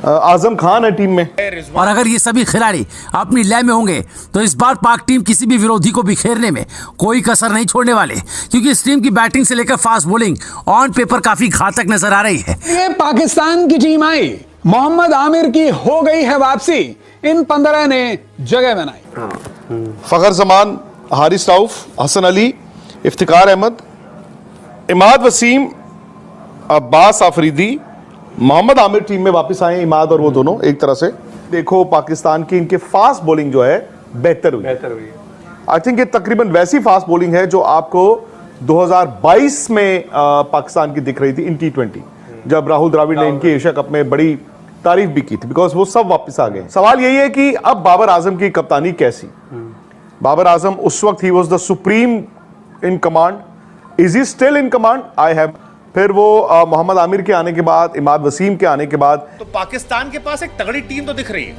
आजम खान है टीम में। और अगर ये सभी खिलाड़ी अपनी लय में होंगे तो इस बार पाक टीम किसी भी विरोधी को बिखेरने में कोई कसर नहीं छोड़ने वाले, क्योंकि इस टीम की बैटिंग से लेकर फास्ट बॉलिंग ऑन पेपर काफी घातक नजर आ रही है। ये पाकिस्तान की टीम आई, मोहम्मद आमिर की हो गई है वापसी, इन 15 ने जगह बनाई। फखर जमान, हारिस राउफ, हसन अली, इफ्तिकार अहमद, इमाद वसीम, अब्बास आफरीदी, मोहम्मद आमिर टीम में वापस आए। इमाद और वो दोनों एक तरह से देखो पाकिस्तान की इनके फास्ट बॉलिंग जो है बेहतर हुई। आई थिंक ये तकरीबन वैसी फास्ट बॉलिंग है जो आपको 2022 में पाकिस्तान की दिख रही थी इन T20, जब राहुल द्रविड़ ने इनकी एशिया कप में बड़ी तारीफ भी की थी, बिकॉज वो सब वापस आ गए। सवाल यही है कि अब बाबर आजम की कप्तानी कैसी। बाबर आजम उस वक्त he was the supreme in command, is he still in command? I have. फिर वो मोहम्मद आमिर के आने के बाद, इमाद वसीम के आने के बाद, तो पाकिस्तान के पास एक तगड़ी टीम तो दिख रही है।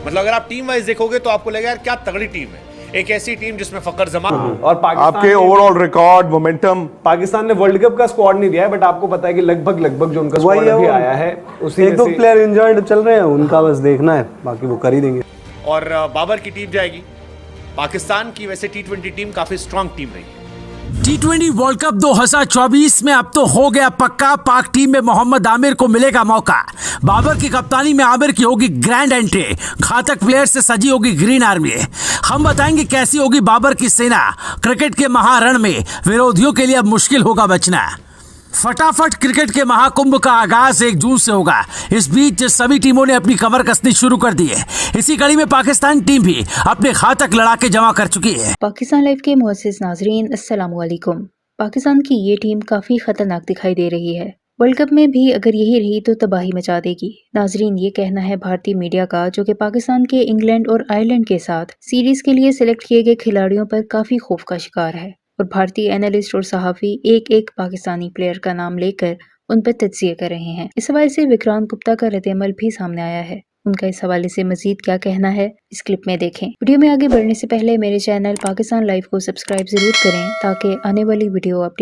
मतलब अगर आप टीम वाइज देखोगे तो आपको लगेगा यार क्या तगड़ी टीम है। एक ऐसी टीम जिसमें फखर जमान और आपके ओवरऑल रिकॉर्ड, मोमेंटम। पाकिस्तान ने वर्ल्ड कप का स्क्वाड नहीं दिया है, बट आपको पता है कि लगभग जो उनका स्क्वाड अभी आया है उसमें एक दो प्लेयर इंजर्ड चल रहे हैं, उनका बस देखना है, बाकी वो कर ही देंगे। और बाबर की टीम जाएगी। पाकिस्तान की वैसे T20 टीम काफी स्ट्रांग टीम रही है। T20 वर्ल्ड कप 2024 में अब तो हो गया पक्का, पाक टीम में मोहम्मद आमिर को मिलेगा मौका। बाबर की कप्तानी में आमिर की होगी ग्रैंड एंट्री, घातक प्लेयर से सजी होगी ग्रीन आर्मी। हम बताएंगे कैसी होगी बाबर की सेना। क्रिकेट के महारण में विरोधियों के लिए अब मुश्किल होगा बचना। फटाफट क्रिकेट के महाकुंभ का आगाज 1 जून से होगा। इस बीच सभी टीमों ने अपनी कमर कसनी शुरू कर दी है। इसी कड़ी में पाकिस्तान टीम भी अपने घातक लड़ाके जमा कर चुकी है। पाकिस्तान लाइव के मुअज़्ज़िज़ नाज़रीन, अस्सलामु अलैकुम। पाकिस्तान की ये टीम काफी खतरनाक दिखाई दे रही है। वर्ल्ड कप में भी अगर यही रही तो तबाही मचा देगी। नाजरीन, ये कहना है भारतीय मीडिया का, जो कि पाकिस्तान के इंग्लैंड और आयरलैंड के साथ सीरीज के लिए सिलेक्ट किए गए खिलाड़ियों पर काफी खौफ का शिकार है। और भारतीय एनालिस्ट और सहाफ़ी एक एक पाकिस्तानी प्लेयर का नाम लेकर उन पर तज्जिए कर रहे हैं। इस हवाले से विक्रांत गुप्ता का रद्द-ए-अमल भी सामने आया है। उनका इस हवाले से मजीद क्या कहना है, इस क्लिप में देखें। वीडियो में आगे बढ़ने से पहले मेरे चैनल पाकिस्तान लाइव को सब्सक्राइब जरूर करें ताकि आने वाली वीडियो अपडेट